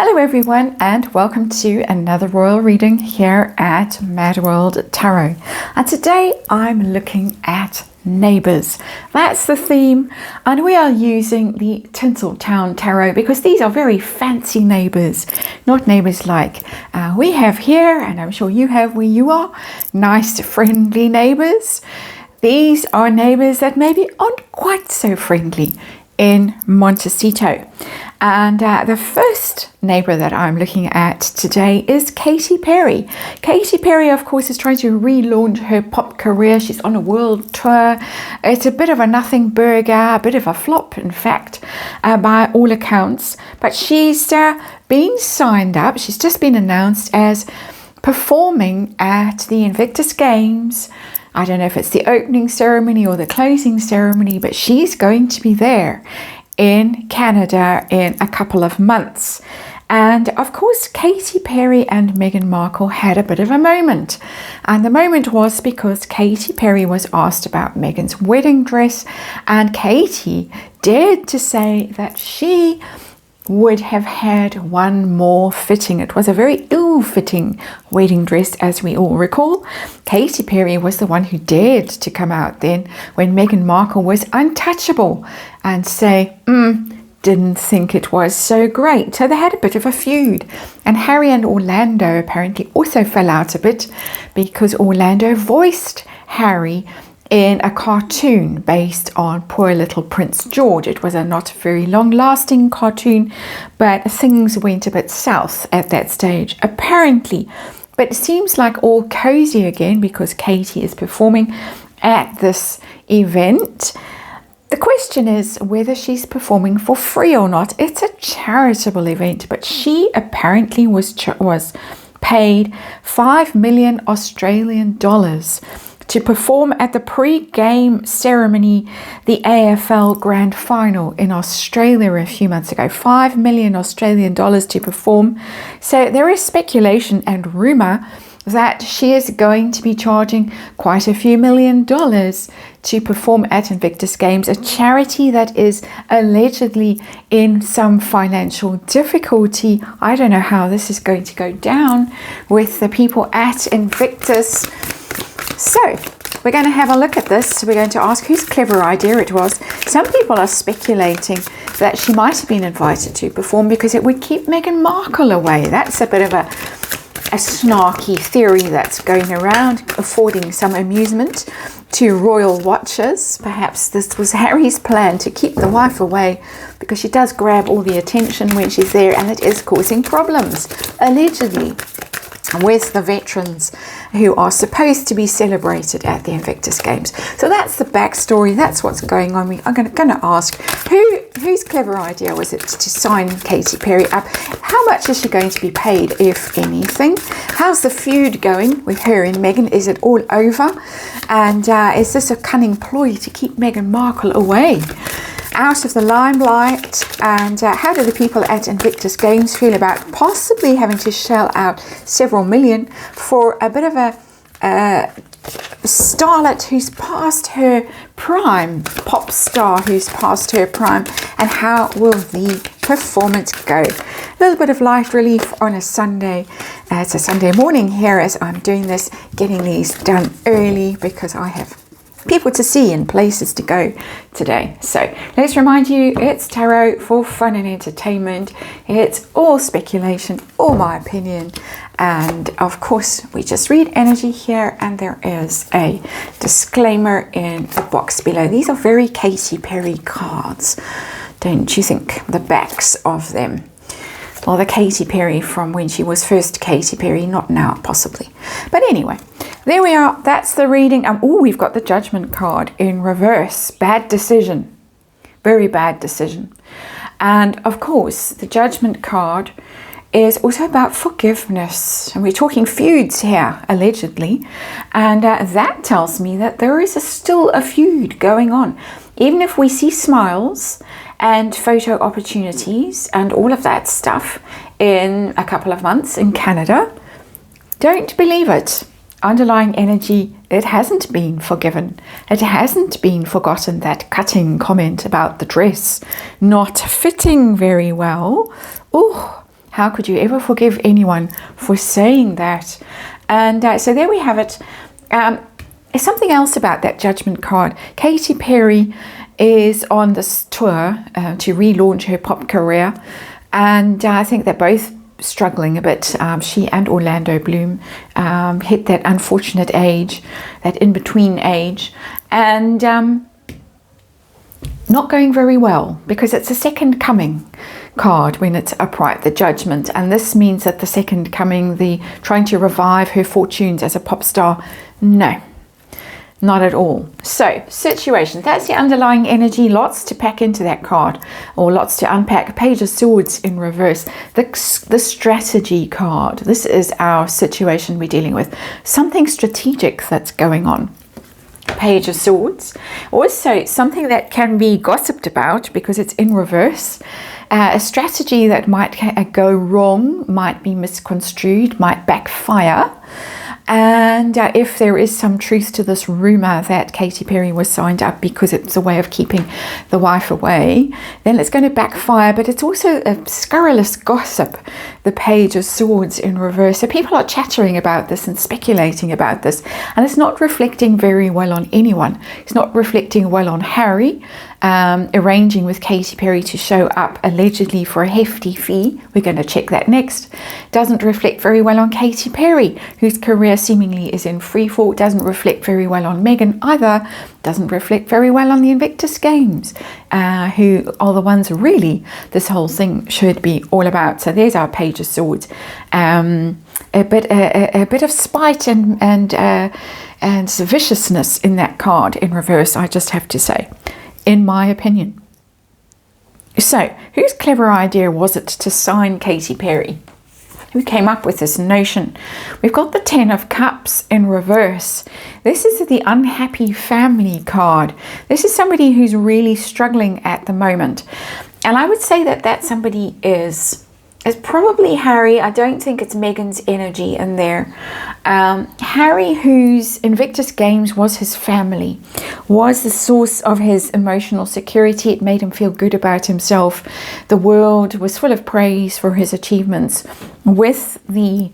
Hello everyone, and welcome to another royal reading here at MadWorldTarot. And today I'm looking at neighbours. That's the theme, and we are using the Tinseltown Tarot because these are very fancy neighbours, not neighbours like we have here, and I'm sure you have where you are. Nice, friendly neighbours. These are neighbours that maybe aren't quite so friendly in Montecito. And the first neighbour that I'm looking at today is Katy Perry. Katy Perry, of course, is trying to relaunch her pop career. She's on a world tour. It's a bit of a nothing burger, a bit of a flop, in fact, by all accounts. But she's been signed up. She's just been announced as performing at the Invictus Games. I don't know if it's the opening ceremony or the closing ceremony, but she's going to be there in Canada in a couple of months. And of course, Katy Perry and Meghan Markle had a bit of a moment. And the moment was because Katy Perry was asked about Meghan's wedding dress, and Katy dared to say that she would have had one more fitting. It was a very ill-fitting wedding dress, as we all recall. Katy Perry was the one who dared to come out then when Meghan Markle was untouchable and say, didn't think it was so great. So they had a bit of a feud. And Harry and Orlando apparently also fell out a bit because Orlando voiced Harry in a cartoon based on poor little Prince George. It was a not very long-lasting cartoon, but things went a bit south at that stage, apparently. But it seems like all cozy again because Katy is performing at this event. The question is whether she's performing for free or not. It's a charitable event, but she apparently was paid 5 million Australian dollars to perform at the pre-game ceremony, the AFL Grand Final in Australia a few months ago. 5 million Australian dollars to perform. So there is speculation and rumour that she is going to be charging quite a few $1 million to perform at Invictus Games, a charity that is allegedly in some financial difficulty. I don't know how this is going to go down with the people at Invictus. So we're going to have a look at this. We're going to ask whose clever idea it was. Some people are speculating that she might have been invited to perform because it would keep Meghan Markle away. That's a bit of a snarky theory that's going around, affording some amusement to royal watchers. Perhaps this was Harry's plan to keep the wife away because she does grab all the attention when she's there, and it is causing problems, allegedly, with the veterans who are supposed to be celebrated at the Invictus Games. So that's the backstory. That's what's going on. I'm going to ask whose clever idea was it to sign Katy Perry up? How much is she going to be paid, if anything? How's the feud going with her and Meghan? Is it all over? And is this a cunning ploy to keep Meghan Markle away out of the limelight? And how do the people at Invictus Games feel about possibly having to shell out several million for a bit of a starlet who's past her prime, pop star who's past her prime? And how will the performance go? A little bit of light relief on a Sunday. It's a Sunday morning here as I'm doing this, getting these done early because I have people to see and places to go today. So let's remind you, it's tarot for fun and entertainment. It's all speculation, all my opinion, and of course we just read energy here, and there is a disclaimer in the box below. These are very Katy Perry cards, don't you think? The backs of them. Well, the Katy Perry from when she was first Katy Perry, not now possibly. But anyway, there we are. That's the reading. We've got the Judgment card in reverse. Bad decision. Very bad decision. And of course, the Judgment card is also about forgiveness. And we're talking feuds here, allegedly. And that tells me that there is still a feud going on. Even if we see smiles and photo opportunities and all of that stuff in a couple of months in Canada, don't believe it. Underlying energy, it hasn't been forgiven. It hasn't been forgotten, that cutting comment about the dress not fitting very well. Oh, How could you ever forgive anyone for saying that? And so there we have it. There's something else about that Judgment card. Katy Perry is on this tour to relaunch her pop career, and I think they're both struggling a bit. She and Orlando Bloom hit that unfortunate age, that in-between age, and not going very well, because it's a second coming card when it's upright, the Judgment, and this means that the second coming, the trying to revive her fortunes as a pop star, no, not at all. So situation, that's the underlying energy. Lots to pack into that card, or lots to unpack. Page of Swords in reverse, the strategy card. This is our situation we're dealing with, something strategic that's going on. Page of Swords, also something that can be gossiped about because it's in reverse. A strategy that might go wrong, might be misconstrued, might backfire. And if there is some truth to this rumor that Katy Perry was signed up because it's a way of keeping the wife away, then it's going to backfire. But it's also a scurrilous gossip, the Page of Swords in reverse. So people are chattering about this and speculating about this, and it's not reflecting very well on anyone. It's not reflecting well on Harry, arranging with Katy Perry to show up allegedly for a hefty fee. We're going to check that next. Doesn't reflect very well on Katy Perry, whose career seemingly is in free fall. Doesn't reflect very well on Meghan either. Doesn't reflect very well on the Invictus Games, who are the ones really this whole thing should be all about. So there's our Page of Swords. A bit of spite and viciousness in that card in reverse, I just have to say, in my opinion. So whose clever idea was it to sign Katy Perry? Who came up with this notion? We've got the Ten of Cups in reverse. This is the unhappy family card. This is somebody who's really struggling at the moment. And I would say that somebody is probably Harry. I don't think it's Meghan's energy in there. Harry, whose Invictus Games was his family, was the source of his emotional security. It made him feel good about himself. The world was full of praise for his achievements. With the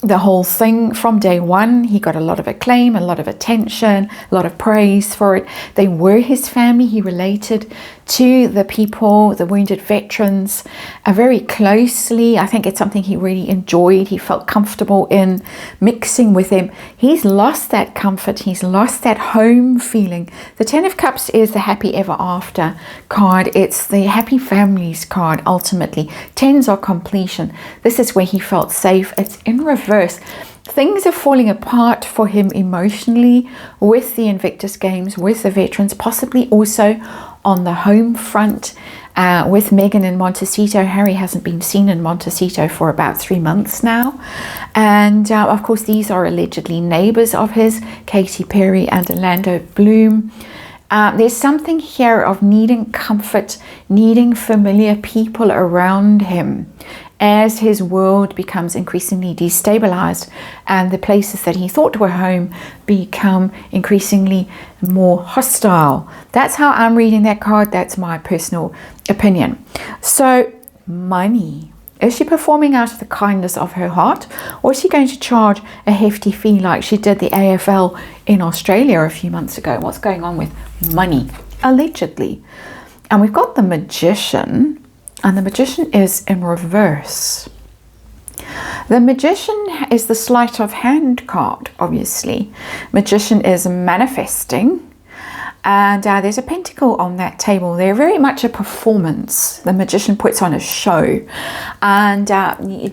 whole thing from day one, he got a lot of acclaim, a lot of attention, a lot of praise for it. They were his family. He related to the people, the wounded veterans, very closely. I think it's something he really enjoyed. He felt comfortable in mixing with them. He's lost that comfort. He's lost that home feeling. The Ten of Cups is the happy ever after card. It's the happy families card, ultimately. Tens are completion. This is where he felt safe. It's in reverse. Things are falling apart for him emotionally with the Invictus Games, with the veterans, possibly also on the home front with Meghan in Montecito. Harry hasn't been seen in Montecito for about 3 months now. And of course, these are allegedly neighbors of his, Katy Perry and Orlando Bloom. There's something here of needing comfort, needing familiar people around him as his world becomes increasingly destabilized and the places that he thought were home become increasingly more hostile. That's how I'm reading that card. That's my personal opinion. So, money. Is she performing out of the kindness of her heart, or is she going to charge a hefty fee like she did the AFL in Australia a few months ago? What's going on with money? Allegedly. And we've got the Magician. And the Magician is in reverse. The Magician is the sleight of hand card, obviously. Magician is manifesting. And there's a pentacle on that table. They're very much a performance. The Magician puts on a show. And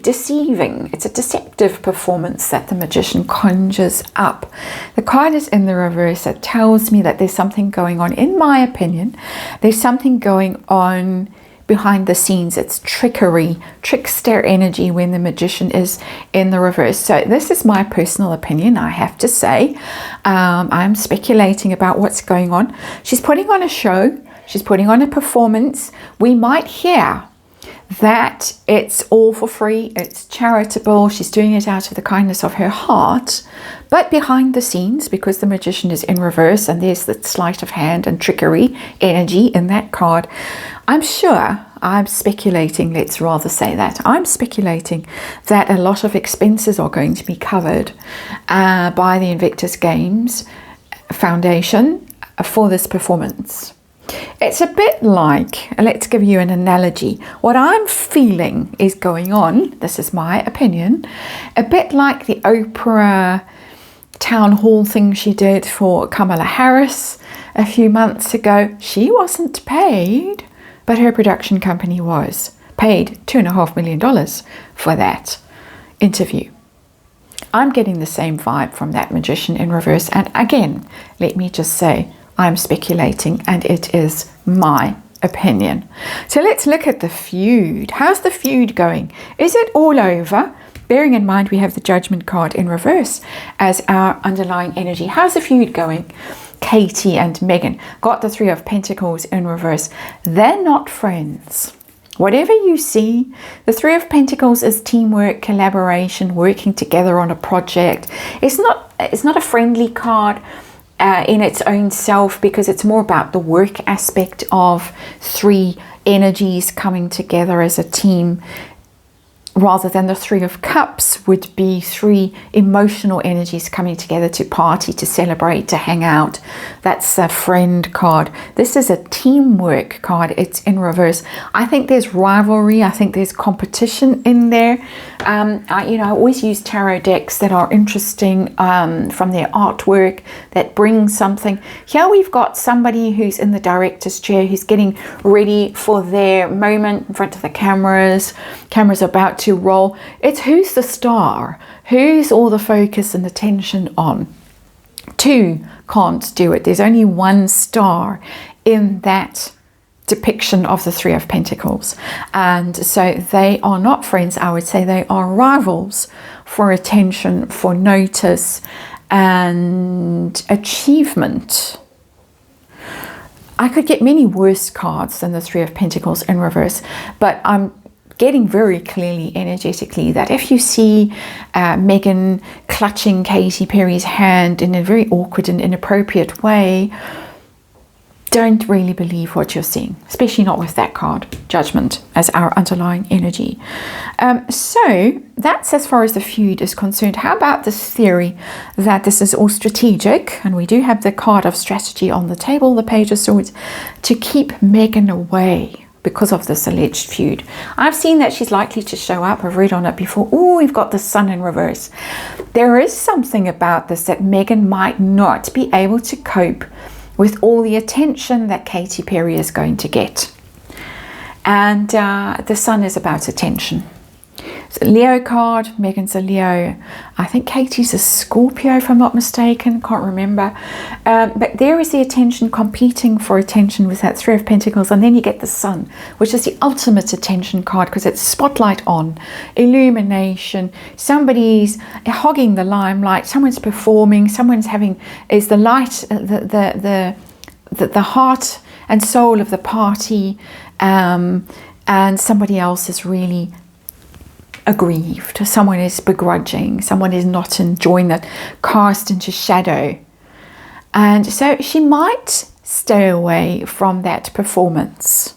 deceiving. It's a deceptive performance that the Magician conjures up. The card is in the reverse. It tells me that there's something going on. In my opinion, there's something going on behind the scenes. It's trickery, trickster energy when the Magician is in the reverse. So this is my personal opinion, I have to say. I'm speculating about what's going on. She's putting on a show. She's putting on a performance. We might hear that it's all for free, it's charitable, she's doing it out of the kindness of her heart. But behind the scenes, because the Magician is in reverse and there's the sleight of hand and trickery energy in that card, I'm sure, I'm speculating, let's rather say that, I'm speculating that a lot of expenses are going to be covered by the Invictus Games Foundation for this performance. It's a bit like, let's give you an analogy. What I'm feeling is going on, this is my opinion, a bit like the Oprah town hall thing she did for Kamala Harris a few months ago. She wasn't paid, but her production company was paid $2.5 million for that interview. I'm getting the same vibe from that magician in reverse. And again, let me just say, I'm speculating and it is my opinion. So let's look at the feud. How's the feud going? Is it all over? Bearing in mind we have the Judgment card in reverse as our underlying energy. How's the feud going? Katy and Megan got the Three of Pentacles in reverse. They're not friends. Whatever you see, the Three of Pentacles is teamwork, collaboration, working together on a project. It's not a friendly card in its own self, because it's more about the work aspect of three energies coming together as a team, rather than the Three of Cups would be three emotional energies coming together to party, to celebrate, to hang out. That's a friend card. This is a teamwork card. It's in reverse. I think there's rivalry. I think there's competition in there. I always use tarot decks that are interesting from their artwork, that bring something. Here we've got somebody who's in the director's chair, who's getting ready for their moment in front of the cameras. Camera's about to roll. It's who's the star, who's all the focus and attention on. Two can't do it. There's only one star in that depiction of the Three of Pentacles, and so they are not friends. I would say they are rivals for attention, for notice and achievement. I could get many worse cards than the Three of Pentacles in reverse, but I'm getting very clearly energetically that if you see Megan clutching Katy Perry's hand in a very awkward and inappropriate way, don't really believe what you're seeing, especially not with that card, Judgment, as our underlying energy. So that's as far as the feud is concerned. How about this theory that this is all strategic, and we do have the card of strategy on the table, the Page of Swords, to keep Megan away because of this alleged feud. I've seen that she's likely to show up. I've read on it before. Oh, we've got the Sun in reverse. There is something about this that Megan might not be able to cope with all the attention that Katy Perry is going to get. And the Sun is about attention. It's a Leo card. Megan's a Leo. I think Katy's a Scorpio, if I'm not mistaken. Can't remember. But there is the attention competing for attention with that Three of Pentacles. And then you get the Sun, which is the ultimate attention card, because it's spotlight on, illumination. Somebody's hogging the limelight. Someone's performing. Someone's is the light, the heart and soul of the party. And somebody else is really aggrieved. Someone is begrudging. Someone is not enjoying that, cast into shadow. And so she might stay away from that performance.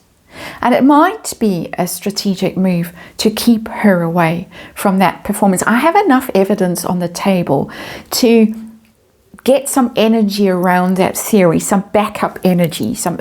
And it might be a strategic move to keep her away from that performance. I have enough evidence on the table to get some energy around that theory, some backup energy, some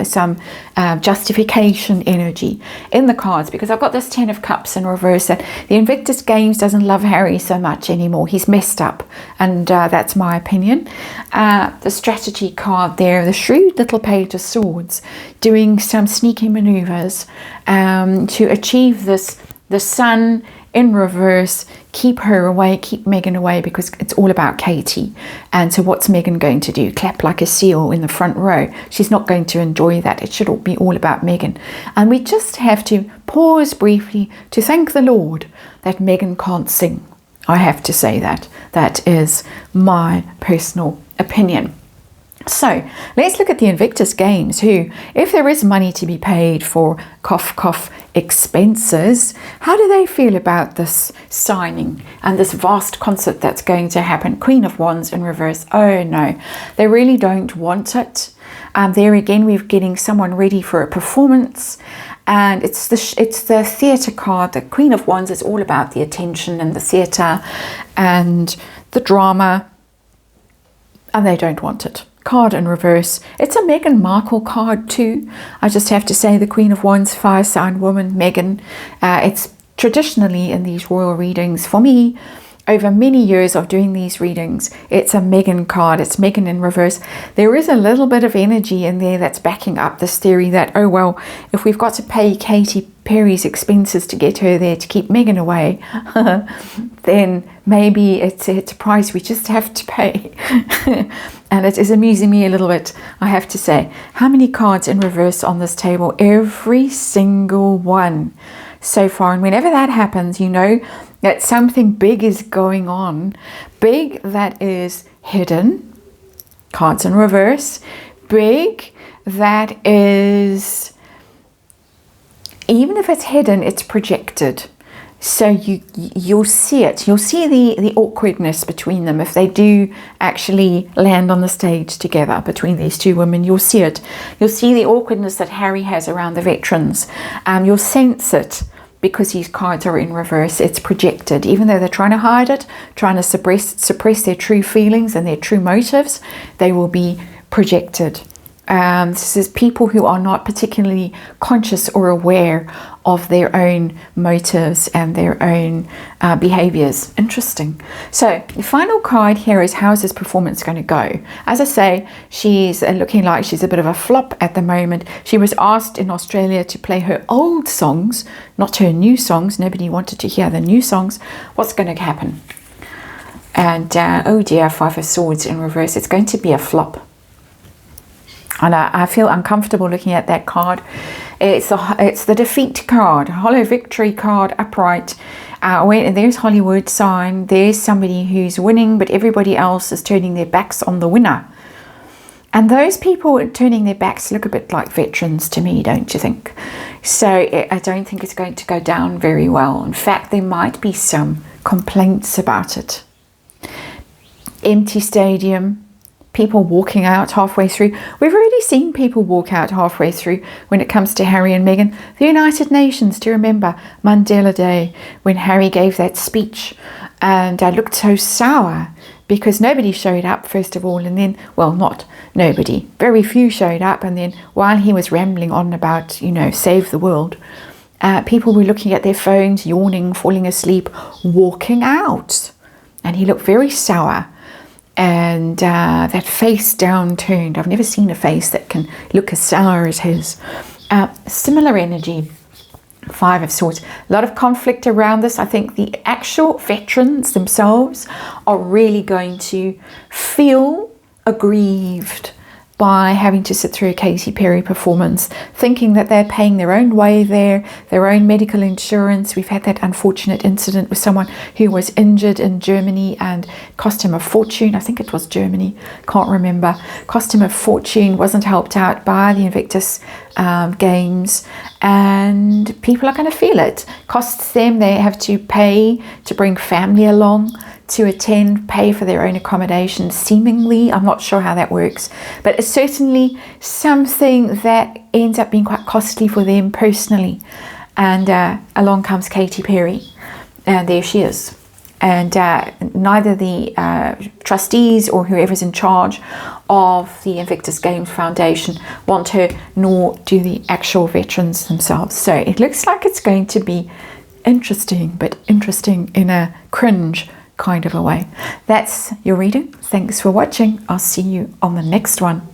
justification energy in the cards, because I've got this Ten of Cups in reverse. That the Invictus Games doesn't love Harry so much anymore. He's messed up, and that's my opinion. The strategy card there, the shrewd little Page of Swords, doing some sneaky maneuvers to achieve this. The Sun in reverse, keep her away, keep Megan away, because it's all about Katy. And so what's Megan going to do? Clap like a seal in the front row? She's not going to enjoy that. It should be all about Megan. And we just have to pause briefly to thank the Lord that Megan can't sing. I have to say that. That is my personal opinion. So let's look at the Invictus Games, who, if there is money to be paid for cough cough expenses, how do they feel about this signing and this vast concert that's going to happen? Queen of Wands in reverse. Oh no, they really don't want it. There again, we're getting someone ready for a performance. and it's the theatre card. The Queen of Wands is all about the attention and the theatre and the drama, and they don't want it. Card in reverse. It's a Meghan Markle card too. I just have to say, the Queen of Wands, fire sign woman, Meghan. It's traditionally in these royal readings, for me, over many years of doing these readings, it's a Meghan card. It's Meghan in reverse. There is a little bit of energy in there that's backing up this theory that, oh well, if we've got to pay Katy Perry's expenses to get her there to keep Meghan away, then maybe it's a price we just have to pay. And it is amusing me a little bit, I have to say. How many cards in reverse on this table? Every single one so far. And whenever that happens, you know that something big is going on. Big that is hidden. Cards in reverse. Big that is, even if it's hidden, it's projected. So you'll see it. You'll see the awkwardness between them. If they do actually land on the stage together between these two women, you'll see it. You'll see the awkwardness that Harry has around the veterans. You'll sense it because these cards are in reverse. It's projected. Even though they're trying to hide it, trying to suppress their true feelings and their true motives, they will be projected. This is people who are not particularly conscious or aware of their own motives and their own behaviors. Interesting. So the final card here is, how is this performance going to go? As I say, she's looking like she's a bit of a flop at the moment. She was asked in Australia to play her old songs, not her new songs. Nobody wanted to hear the new songs. What's going to happen? And oh dear, Five of Swords in reverse. It's going to be a flop. And I feel uncomfortable looking at that card. It's the defeat card, hollow victory card, upright. There's Hollywood sign. There's somebody who's winning, but everybody else is turning their backs on the winner. And those people turning their backs look a bit like veterans to me, don't you think? So I don't think it's going to go down very well. In fact, there might be some complaints about it. Empty stadium. People walking out halfway through. We've already seen people walk out halfway through when it comes to Harry and Meghan. The United Nations, do you remember Mandela Day when Harry gave that speech and looked so sour because nobody showed up, first of all, and then, well, not nobody, very few showed up, and then while he was rambling on about, you know, save the world, people were looking at their phones, yawning, falling asleep, walking out, and he looked very sour. And that face downturned. I've never seen a face that can look as sour as his. Similar energy. Five of Swords. A lot of conflict around this. I think the actual veterans themselves are really going to feel aggrieved by having to sit through a Katy Perry performance, thinking that they're paying their own way there, their own medical insurance. We've had that unfortunate incident with someone who was injured in Germany and cost him a fortune. I think it was Germany, can't remember. Cost him a fortune, wasn't helped out by the Invictus games, and people are going to feel it. Costs them, they have to pay to bring family along to attend, pay for their own accommodation, seemingly. I'm not sure how that works, but it's certainly something that ends up being quite costly for them personally. And along comes Katy Perry, and there she is. And neither the trustees or whoever's in charge of the Invictus Games Foundation want her, nor do the actual veterans themselves. So it looks like it's going to be interesting, but interesting in a cringe kind of a way. That's your reading. Thanks for watching. I'll see you on the next one.